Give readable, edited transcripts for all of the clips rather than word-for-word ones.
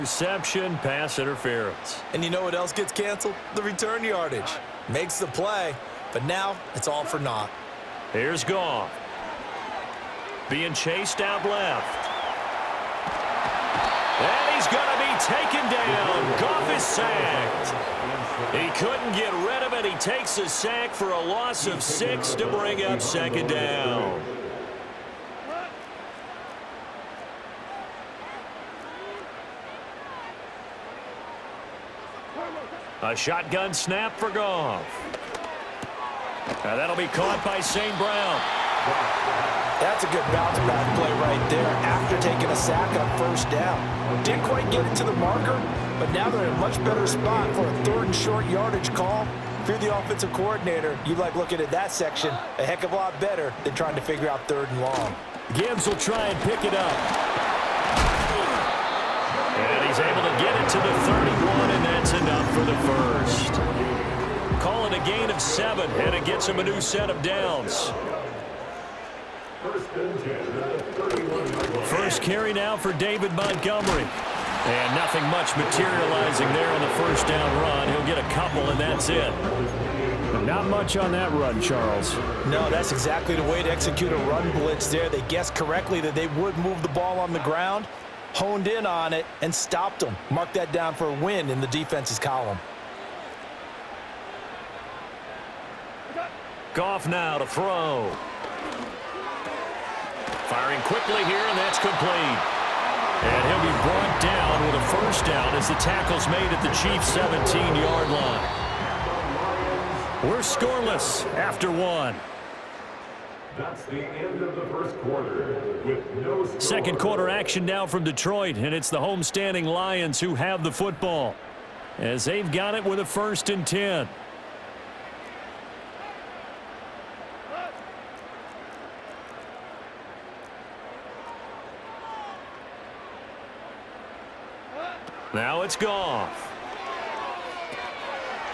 Reception, pass interference. And you know what else gets canceled? The return yardage. Makes the play, but now it's all for naught. Here's Goff. Being chased out left. And he's going to be taken down. Goff is sacked. He couldn't get rid of it. He takes a sack for a loss of 6 to bring up second down. A shotgun snap for Goff. Now that'll be caught by St. Brown. That's a good bounce-back play right there after taking a sack on first down. Didn't quite get it to the marker, but now they're in a much better spot for a 3rd and short yardage call. If you're the offensive coordinator, you like looking at that section a heck of a lot better than trying to figure out 3rd and long. Gibbs will try and pick it up. And he's able to get it to the 31, and that's enough for the first. Call it a gain of 7, and it gets him a new set of downs. First carry now for David Montgomery. And nothing much materializing there on the first down run. He'll get a couple, and that's it. Not much on that run, Charles. No, that's exactly the way to execute a run blitz there. They guessed correctly that they would move the ball on the ground, honed in on it, and stopped them. Mark that down for a win in the defense's column. Goff now to throw. Firing quickly here, and that's complete. And he'll be brought down with a first down as the tackle's made at the Chiefs' 17-yard line. We're scoreless after 1. That's the end of the first quarter with no score. Second quarter action now from Detroit, and it's the homestanding Lions who have the football as they've got it with a 1st and 10. Now it's Goff.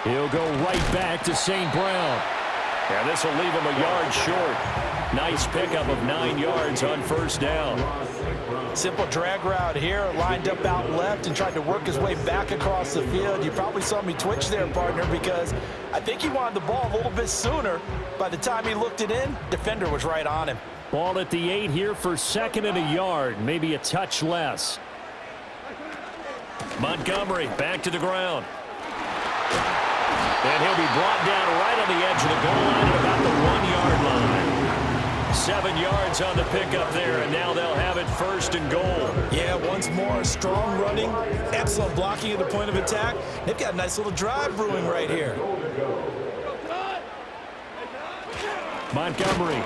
He'll go right back to St. Brown. And this will leave him a yard short. Nice pickup of 9 yards on first down. Simple drag route here, lined up out left and tried to work his way back across the field. You probably saw me twitch there, partner, because I think he wanted the ball a little bit sooner. By the time he looked it in, defender was right on him. Ball at the 8 here for 2nd and a yard, maybe a touch less. Montgomery back to the ground. And he'll be brought down right on the edge of the goal line at about the 1-yard line. 7 yards on the pickup there, and now they'll have it 1st and goal. Yeah, once more, strong running, excellent blocking at the point of attack. They've got a nice little drive brewing right here. Montgomery.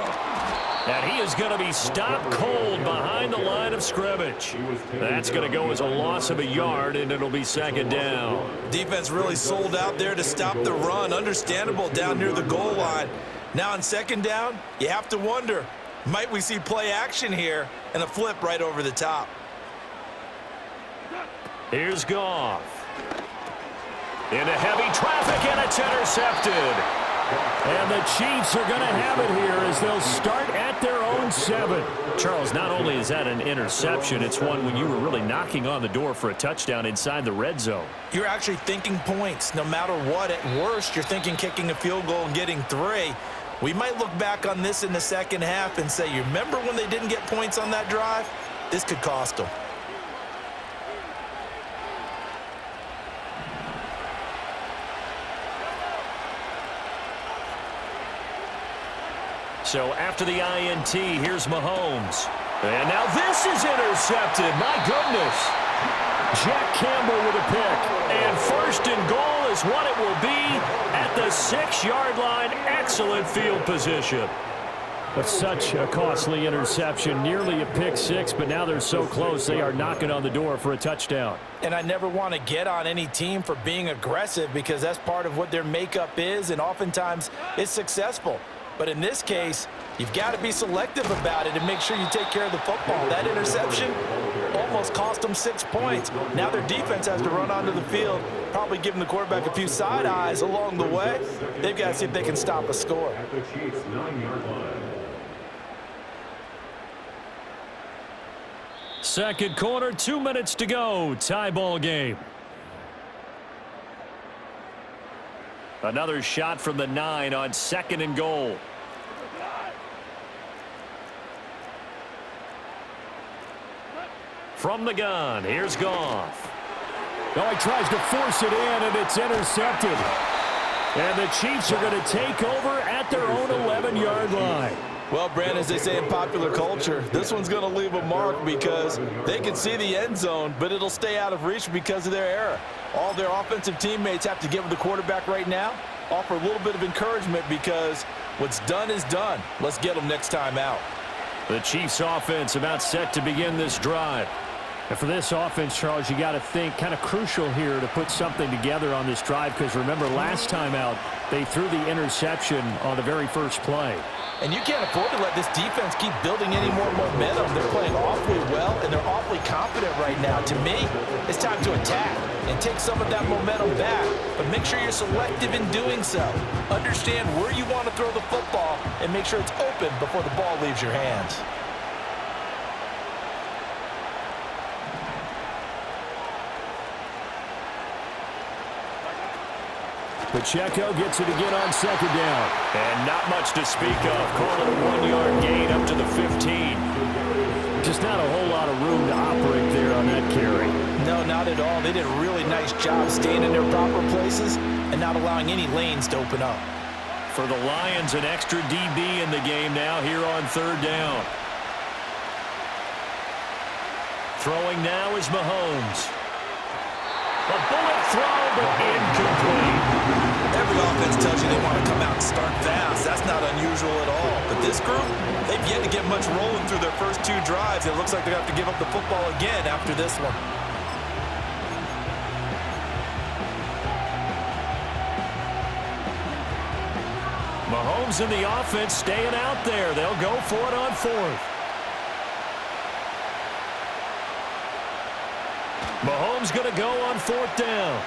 And he is going to be stopped cold behind the line of scrimmage. That's going to go as a loss of a yard, and it'll be 2nd down. Defense really sold out there to stop the run. Understandable down near the goal line. Now on 2nd down, you have to wonder, might we see play action here and a flip right over the top? Here's Goff. Into heavy traffic, and it's intercepted. And the Chiefs are going to have it here as they'll start at their own 7. Charles, not only is that an interception, it's one when you were really knocking on the door for a touchdown inside the red zone. You're actually thinking points no matter what. At worst, you're thinking kicking a field goal and getting 3. We might look back on this in the second half and say, you remember when they didn't get points on that drive? This could cost them. So after the INT, here's Mahomes. And now this is intercepted. My goodness. Jack Campbell with a pick. And 1st and goal is what it will be at the 6-yard line. Excellent field position. But such a costly interception. Nearly a pick 6, but now they're so close they are knocking on the door for a touchdown. And I never want to get on any team for being aggressive because that's part of what their makeup is, and oftentimes it's successful. But in this case, you've got to be selective about it and make sure you take care of the football. That interception almost cost them 6 points. Now their defense has to run onto the field, probably giving the quarterback a few side eyes along the way. They've got to see if they can stop a score. At the Chiefs' 9-yard line. Second quarter, 2 minutes to go. Tie ball game. Another shot from the 9 on 2nd and goal. From the gun, here's Goff. No, he tries to force it in, and it's intercepted. And the Chiefs are going to take over at their own 11-yard line. Well, Brandon, as they say in popular culture, this one's going to leave a mark because they can see the end zone, but it'll stay out of reach because of their error. All their offensive teammates have to give the quarterback right now, offer a little bit of encouragement because what's done is done. Let's get them next time out. The Chiefs offense about set to begin this drive. And for this offense, Charles, you got to think kind of crucial here to put something together on this drive because remember last time out they threw the interception on the very first play. And you can't afford to let this defense keep building any more momentum. They're playing awfully well, and they're awfully confident right now. To me, it's time to attack and take some of that momentum back, but make sure you're selective in doing so. Understand where you want to throw the football and make sure it's open before the ball leaves your hands. Pacheco gets it again on 2nd down. And not much to speak of. Call it a 1-yard gain up to the 15. Just not a whole lot of room to operate there on that carry. No, not at all. They did a really nice job staying in their proper places and not allowing any lanes to open up. For the Lions, an extra DB in the game now here on 3rd down. Throwing now is Mahomes. A bullet throw, but incomplete. Every offense tells you they want to come out and start fast. That's not unusual at all. But this group, they've yet to get much rolling through their first 2 drives. It looks like they're going to have to give up the football again after this one. Mahomes and the offense staying out there. They'll go for it on 4th. Mahomes going to go on 4th down.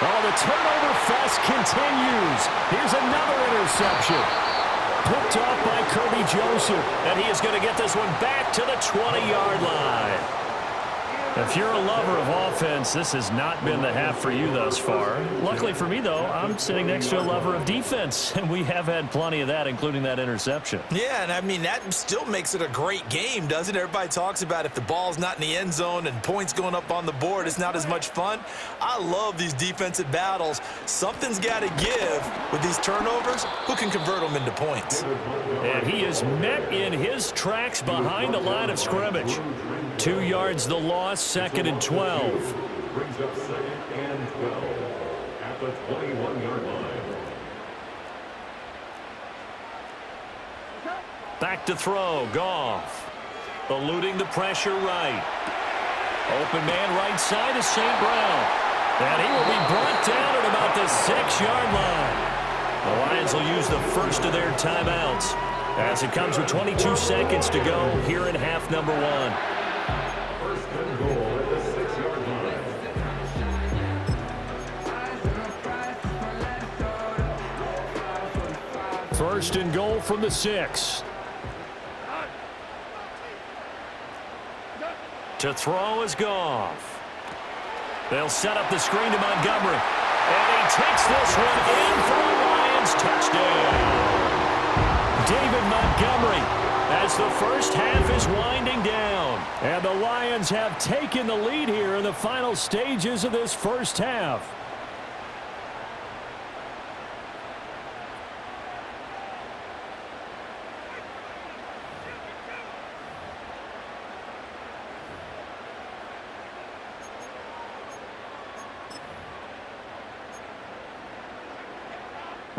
Oh, the turnover fest continues. Here's another interception. Picked off by Kirby Joseph. And he is going to get this one back to the 20-yard line. If you're a lover of offense, this has not been the half for you thus far. Luckily for me, though, I'm sitting next to a lover of defense, and we have had plenty of that, including that interception. Yeah, and I mean, that still makes it a great game, doesn't it? Everybody talks about if the ball's not in the end zone and points going up on the board, it's not as much fun. I love these defensive battles. Something's got to give with these turnovers. Who can convert them into points? And he is met in his tracks behind the line of scrimmage. 2 yards the loss, 2nd and 12. Brings up 2nd and 12 at the 21-yard line. Back to throw, Goff. Eluding the pressure right. Open man right side is St. Brown. And he will be brought down at about the 6-yard line. The Lions will use the first of their timeouts as it comes with 22 seconds to go here in half number 1. First and goal at the 6-yard line. First and goal from the 6. To throw is Goff. They'll set up the screen to Montgomery. And he takes this one in for a Lions touchdown. David Montgomery as the first half is winding down. And the Lions have taken the lead here in the final stages of this first half.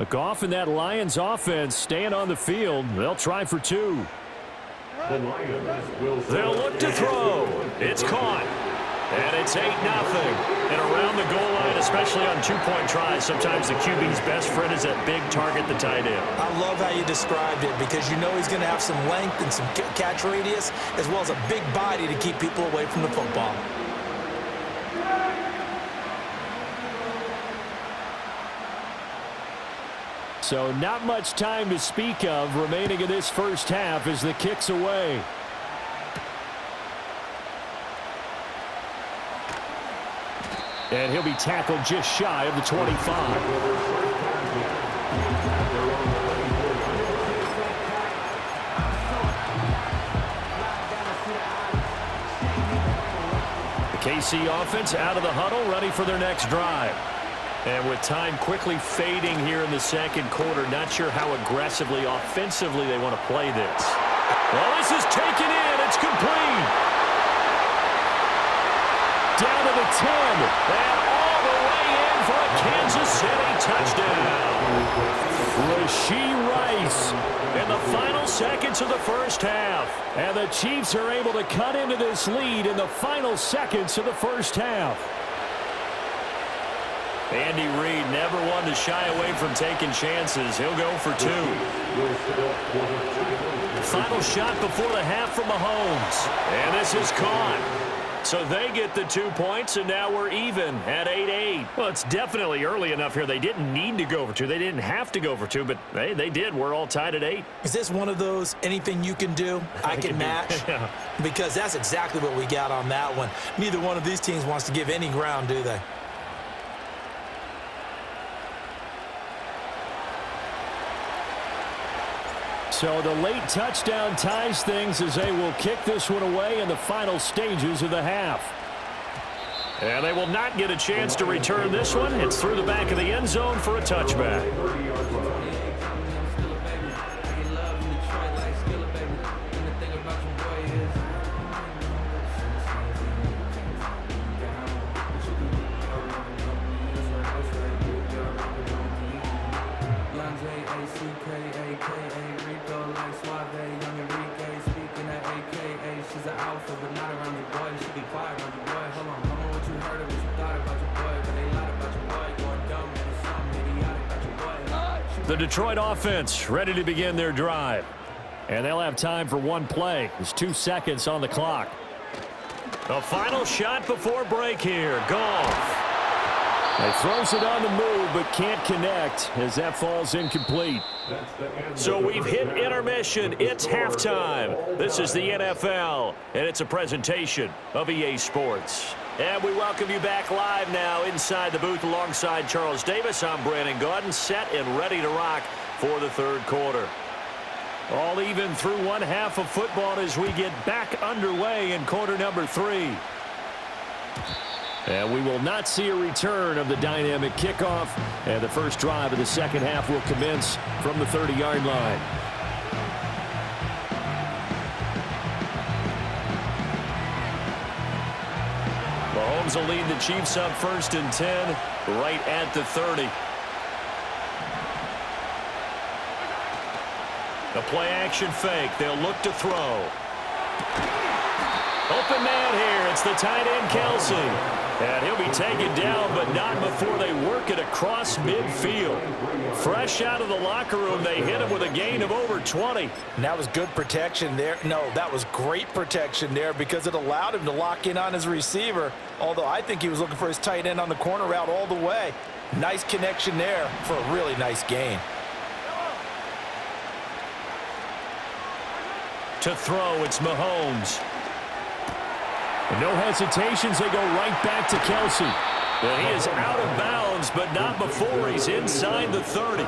Goff and that Lions offense staying on the field. They'll try for 2. The Lions will They'll look to throw. It's caught. And it's 8-0. And around the goal line, especially on 2-point tries, sometimes the QB's best friend is that big target, the tight end. I love how you described it because you know he's going to have some length and some catch radius as well as a big body to keep people away from the football. So not much time to speak of remaining in this first half as the kick's away. And he'll be tackled just shy of the 25. KC offense out of the huddle, ready for their next drive. And with time quickly fading here in the second quarter, not sure how aggressively, offensively they want to play this. Well, this is taken in. It's complete. Down to the 10. And all the way in for a Kansas City touchdown. Rashee Rice in the final seconds of the first half. And the Chiefs are able to cut into this lead in the final seconds of the first half. Andy Reid never one to shy away from taking chances. He'll go for two. Final shot before the half from Mahomes. And this is caught. So they get the 2 points, and now we're even at 8-8. Well, it's definitely early enough here. They didn't need to go for two. They didn't have to go for two, but they did. We're all tied at 8. Is this one of those anything you can do, I can match? Yeah. Because that's exactly what we got on that one. Neither one of these teams wants to give any ground, do they? So the late touchdown ties things as they will kick this one away in the final stages of the half. And they will not get a chance to return this one. It's through the back of the end zone for a touchback. The Detroit offense ready to begin their drive. And they'll have time for one play. There's 2 seconds on the clock. The final shot before break here. Goff. He throws it on the move but can't connect as that falls incomplete. So we've hit intermission. It's halftime. This is the NFL, and it's a presentation of EA Sports. And we welcome you back live now inside the booth alongside Charles Davis. I'm Brandon Gaudin, set and ready to rock for the third quarter. All even through one half of football as we get back underway in quarter number 3. And we will not see a return of the dynamic kickoff. And the first drive of the second half will commence from the 30-yard line. Mahomes will lead the Chiefs up 1st and 10, right at the 30. The play action fake. They'll look to throw. Open man here. It's the tight end, Kelsey. And he'll be taken down, but not before they work it across midfield. Fresh out of the locker room, they hit him with a gain of over 20. And that was good protection there. No, that was great protection there because it allowed him to lock in on his receiver, although I think he was looking for his tight end on the corner route all the way. Nice connection there for a really nice gain. To throw, it's Mahomes. No hesitations, they go right back to Kelsey. Well, he is out of bounds, but not before he's inside the 30.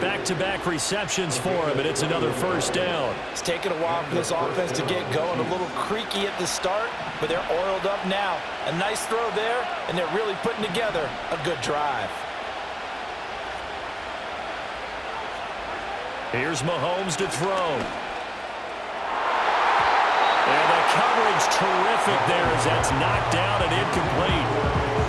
Back-to-back receptions for him, and it's another first down. It's taken a while for this offense to get going. A little creaky at the start, but they're oiled up now. A nice throw there, and they're really putting together a good drive. Here's Mahomes to throw. And the coverage terrific there as that's knocked down and incomplete.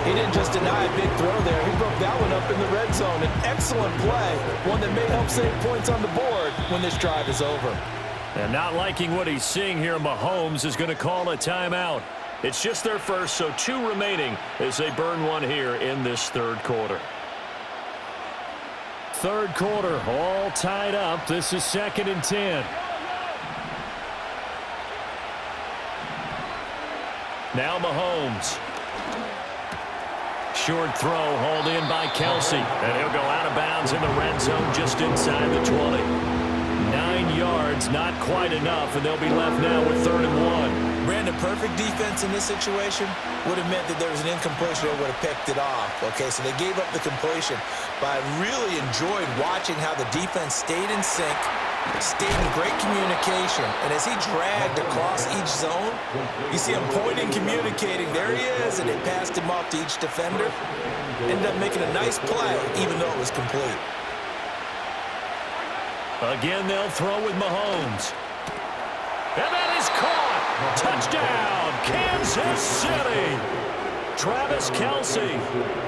He didn't just deny a big throw there. He broke that one up in the red zone. An excellent play, one that may help save points on the board when this drive is over. And not liking what he's seeing here, Mahomes is going to call a timeout. It's just their first, so 2 remaining as they burn one here in this third quarter. Third quarter, all tied up. This is 2nd and 10. Now Mahomes. Short throw hauled in by Kelsey. And he'll go out of bounds in the red zone just inside the 20. 9 yards, not quite enough, and they'll be left now with 3rd and 1. Brandon, perfect defense in this situation would have meant that there was an incompletion. They would have picked it off. Okay, so they gave up the completion. But I really enjoyed watching how the defense stayed in sync, stayed in great communication. And as he dragged across each zone, you see him pointing, communicating. There he is, and they passed him off to each defender. Ended up making a nice play, even though it was complete. Again, they'll throw with Mahomes. And that is caught. Touchdown, Kansas City. Travis Kelce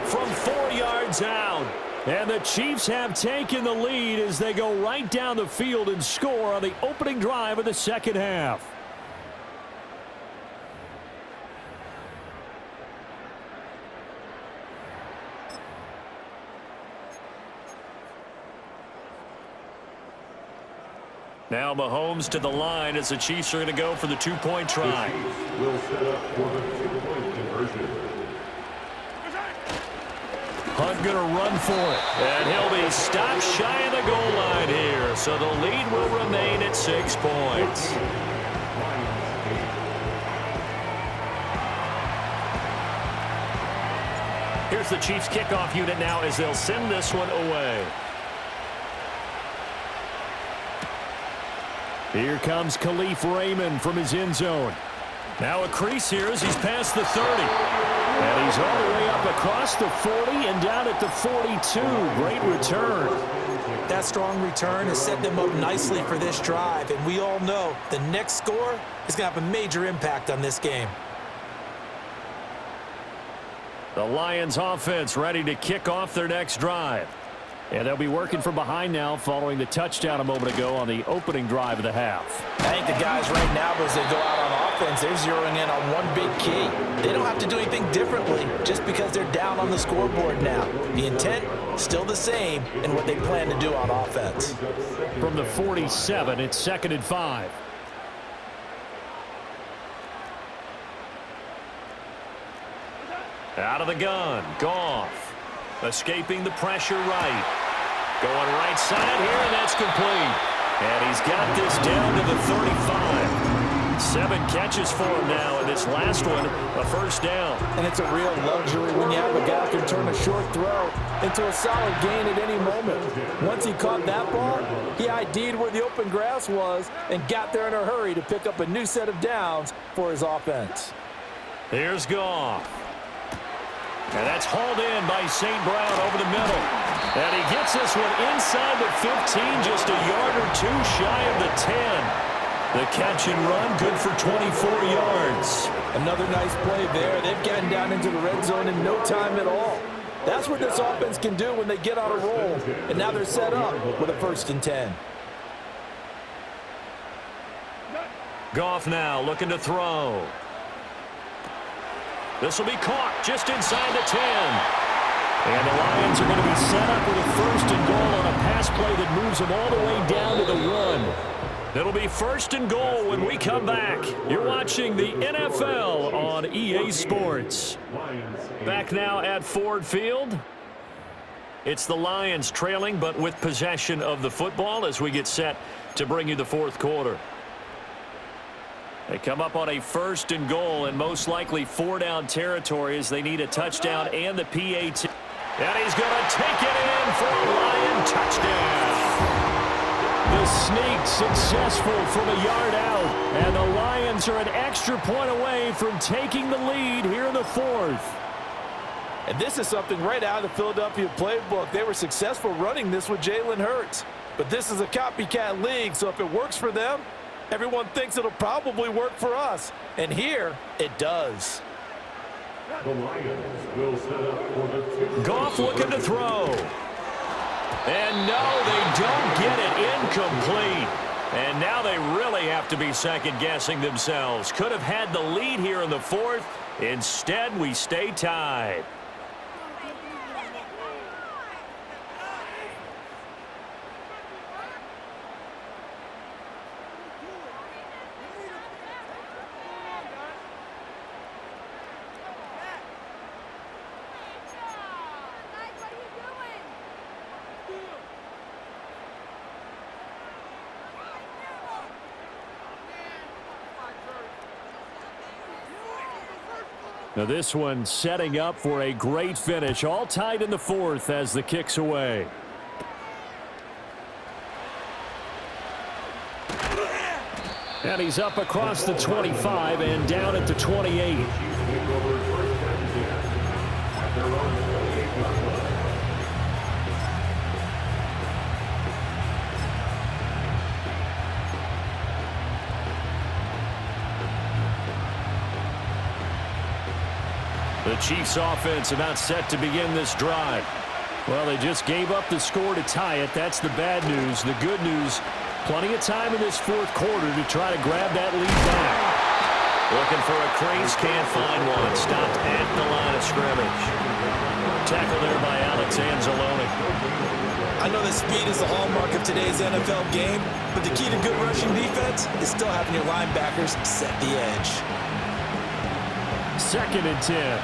from 4 yards out. And the Chiefs have taken the lead as they go right down the field and score on the opening drive of the second half. Now Mahomes to the line as the Chiefs are going to go for the 2-point try. The Chiefs will set up for the 2-point conversion. Hunt going to run for it. And he'll be stopped shy of the goal line here. So the lead will remain at 6 points. Here's the Chiefs kickoff unit now as they'll send this one away. Here comes Khalif Raymond from his end zone. Now a crease here as he's past the 30. And he's all the way up across the 40 and down at the 42. Great return. That strong return has set them up nicely for this drive. And we all know the next score is going to have a major impact on this game. The Lions offense ready to kick off their next drive. And they'll be working from behind now following the touchdown a moment ago on the opening drive of the half. I think the guys right now, as they go out on offense, they're zeroing in on one big key. They don't have to do anything differently just because they're down on the scoreboard now. The intent, still the same in what they plan to do on offense. From the 47, it's 2nd and 5. Out of the gun, Goff. Escaping the pressure right. Going right side here, and that's complete. And he's got this down to the 35. 7 catches for him now, and this last one, a first down. And it's a real luxury when you have a guy who can turn a short throw into a solid gain at any moment. Once he caught that ball, he ID'd where the open grass was and got there in a hurry to pick up a new set of downs for his offense. Here's Goff. And that's hauled in by St. Brown over the middle. And he gets this one inside the 15, just a yard or two shy of the 10. The catch and run, good for 24 yards. Another nice play there. They've gotten down into the red zone in no time at all. That's what this offense can do when they get on a roll. And now they're set up with a 1st and 10. Goff now looking to throw. This will be caught just inside the 10. And the Lions are going to be set up with a 1st and goal on a pass play that moves them all the way down to the 1. It'll be 1st and goal when we come back. You're watching the NFL on EA Sports. Back now at Ford Field. It's the Lions trailing, but with possession of the football as we get set to bring you the 4th quarter. They come up on a 1st and goal and most likely 4-down territory as they need a touchdown and the PAT. And he's going to take it in for a Lion touchdown. The sneak successful from a yard out. And the Lions are an extra point away from taking the lead here in the 4th. And this is something right out of the Philadelphia playbook. They were successful running this with Jalen Hurts. But this is a copycat league, so if it works for them, everyone thinks it'll probably work for us. And here, it does. The Lions will set up for the 2. Goff looking to throw. And no, they don't get it. Incomplete. And now they really have to be second-guessing themselves. Could have had the lead here in the 4th. Instead, we stay tied. Now this one setting up for a great finish. All tied in the fourth as the kick's away. And he's up across the 25 and down at the 28. The Chiefs offense about set to begin this drive. Well, they just gave up the score to tie it. That's the bad news. The good news, plenty of time in this fourth quarter to try to grab that lead back. Looking for a crease, can't find one. Stopped at the line of scrimmage. Tackle there by Alex Anzalone. I know that speed is the hallmark of today's NFL game, but the key to good rushing defense is still having your linebackers set the edge. 2nd and 10.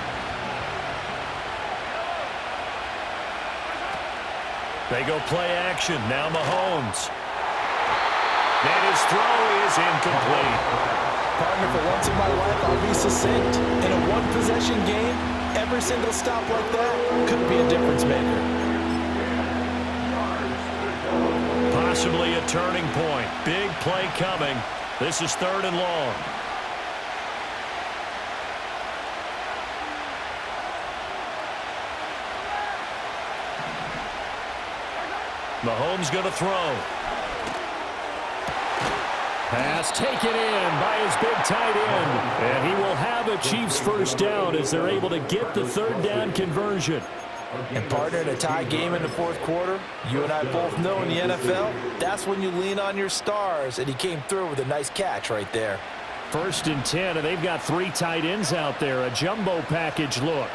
They go play action. Now Mahomes. And his throw is incomplete. Partner, for once in my life, I'll be succinct. In a one-possession game, every single stop like that could be a difference maker. Possibly a turning point. Big play coming. This is 3rd and long. Mahomes going to throw. Pass taken in by his big tight end. And he will have a Chiefs first down as they're able to get the 3rd down conversion. And partner, in a tie game in the fourth quarter, you and I both know in the NFL, that's when you lean on your stars. And he came through with a nice catch right there. 1st and 10, and they've got 3 tight ends out there. A jumbo package look.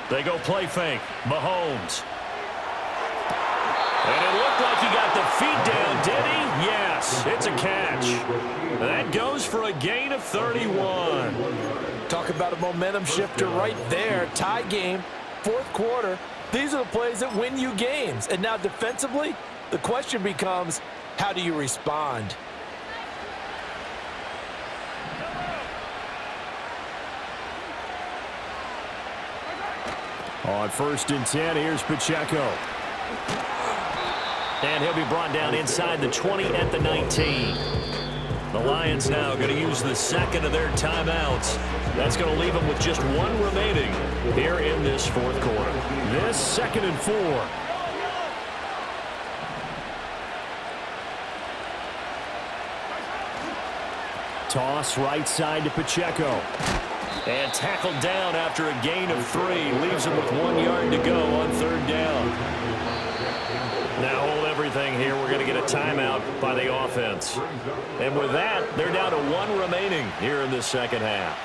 They go play fake. Mahomes. And it looked like he got the feet down, did he? Yes, it's a catch. That goes for a gain of 31. Talk about a momentum shifter right there. Tie game, fourth quarter. These are the plays that win you games. And now defensively, the question becomes, how do you respond? On 1st and 10, here's Pacheco. And he'll be brought down inside the 20 at the 19. The Lions now going to use the 2nd of their timeouts. That's going to leave them with just 1 remaining here in this fourth quarter. This 2nd and 4. Toss right side to Pacheco. And tackled down after a gain of 3. Leaves him with 1 yard to go on 3rd down. Now hold everything here. We're going to get a timeout by the offense. And with that, they're down to 1 remaining here in the second half.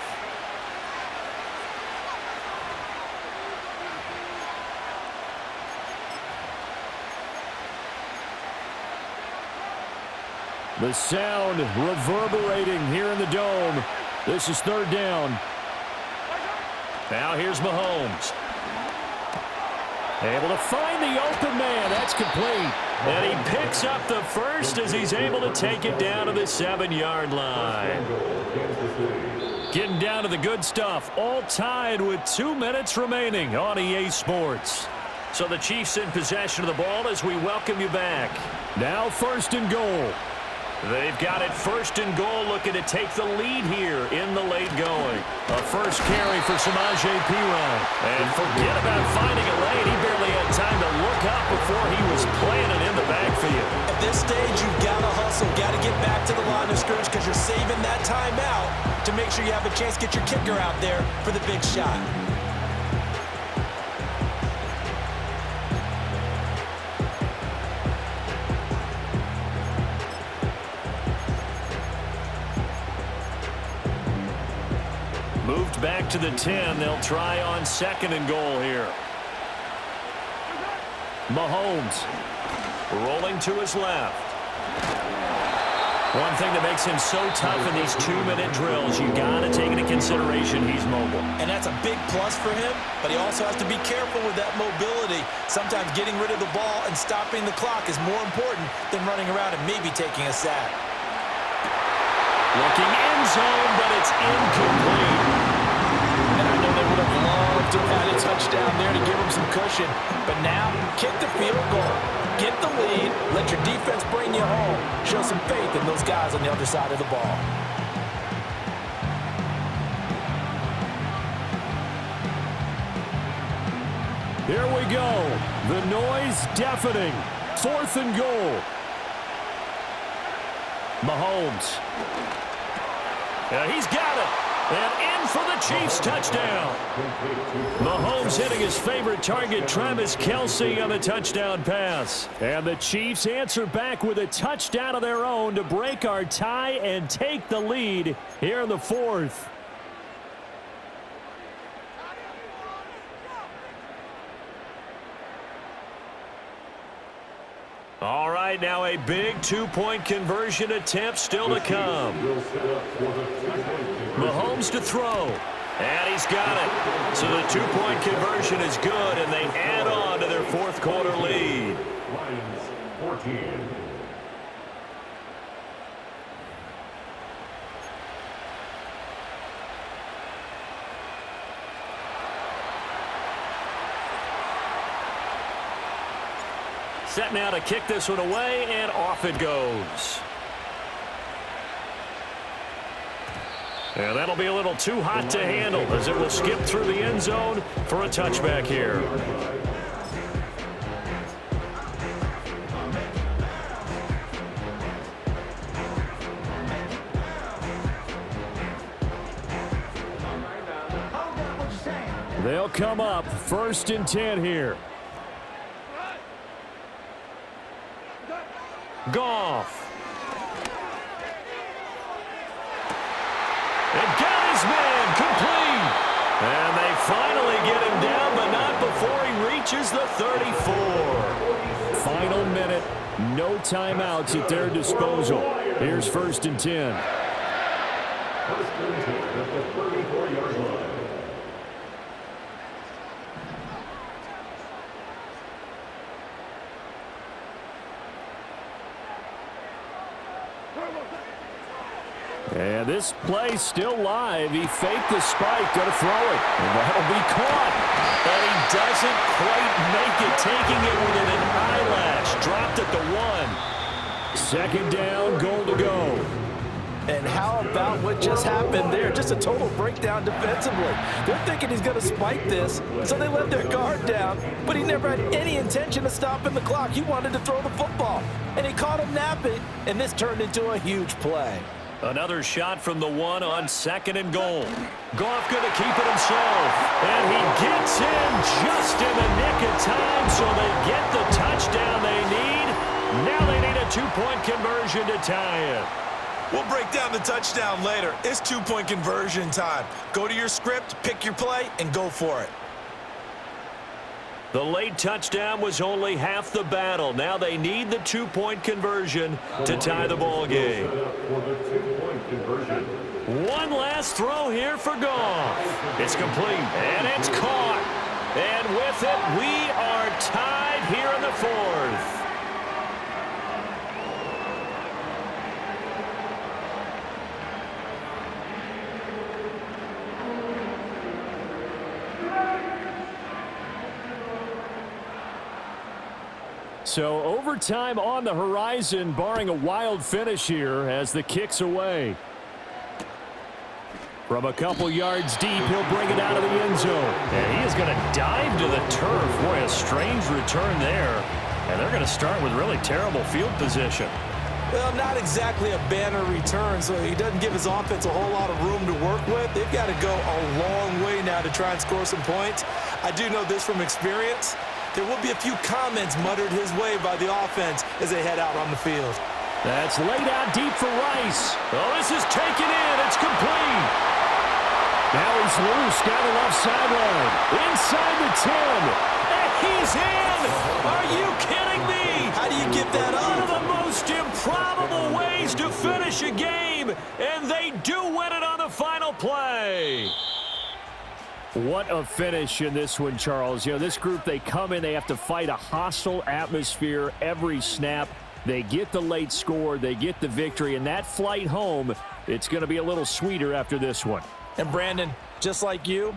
The sound reverberating here in the dome. This is 3rd down. Now here's Mahomes. Able to find the open man. That's complete. And he picks up the first as he's able to take it down to the 7-yard line. Getting down to the good stuff. All tied with 2 minutes remaining on EA Sports. So the Chiefs in possession of the ball as we welcome you back. Now 1st and goal. They've got it 1st and goal, looking to take the lead here in the late going. A first carry for Samaje Perine. And forget about finding a lane. He barely had time to look up before he was planted in the backfield. At this stage, you've got to hustle, got to get back to the line of scrimmage because you're saving that timeout to make sure you have a chance to get your kicker out there for the big shot. Moved back to the 10. They'll try on 2nd and goal here. Mahomes rolling to his left. One thing that makes him so tough in these 2-minute drills, you got to take into consideration he's mobile. And that's a big plus for him, but he also has to be careful with that mobility. Sometimes getting rid of the ball and stopping the clock is more important than running around and maybe taking a sack. Looking end zone, but it's incomplete. motion. But now, kick the field goal. Get the lead. Let your defense bring you home. Show some faith in those guys on the other side of the ball. Here we go. The noise deafening. 4th and goal. Mahomes. He's got it. And in for the Chiefs touchdown. Mahomes hitting his favorite target, Travis Kelce, on the touchdown pass. And the Chiefs answer back with a touchdown of their own to break our tie and take the lead here in the 4th. All right, now a big two-point conversion attempt still to come. Mahomes to throw, and he's got it. So the two-point conversion is good, and they add on to their 4th quarter lead. Lions 14. Set now to kick this one away, and off it goes. And that'll be a little too hot to handle as it will skip through the end zone for a touchback here. They'll come up 1st and 10 here. Goff. And got his man complete. And they finally get him down, but not before he reaches the 34. Final minute. No timeouts at their disposal. Here's 1st and 10. 1st and 10 at the 34-yard line. And this play still live. He faked the spike, going to throw it. And that'll be caught. But he doesn't quite make it, taking it within an eyelash. Dropped at the 1. 2nd down, goal to go. And how about what just happened there? Just a total breakdown defensively. They're thinking he's going to spike this, so they let their guard down. But he never had any intention of stopping the clock. He wanted to throw the football. And he caught him napping, and this turned into a huge play. Another shot from the 1 on 2nd and goal. Goff going to keep it himself. And he gets in just in the nick of time, so they get the touchdown they need. Now they need a 2-point conversion to tie it. We'll break down the touchdown later. It's 2-point conversion time. Go to your script, pick your play, and go for it. The late touchdown was only half the battle. Now they need the 2-point conversion to tie the ball game. One last throw here for Goff. It's complete, and it's caught. And with it, we are tied here in the 4th. So overtime on the horizon, barring a wild finish here as the kick's away. From a couple yards deep, he'll bring it out of the end zone. And he is going to dive to the turf. Boy, a strange return there. And they're going to start with really terrible field position. Well, not exactly a banner return, so he doesn't give his offense a whole lot of room to work with. They've got to go a long way now to try and score some points. I do know this from experience. There will be a few comments muttered his way by the offense as they head out on the field. That's laid out deep for Rice. Oh, this is taken in. It's complete. Now he's loose down the left sideline. Inside the 10. And he's in. Are you kidding me? How do you get that One of up? the most improbable ways to finish a game. And they do win it on the final play. What a finish in this one, Charles. You know, this group, they come in, they have to fight a hostile atmosphere every snap. They get the late score, they get the victory, and that flight home, it's going to be a little sweeter after this one. And Brandon, just like you,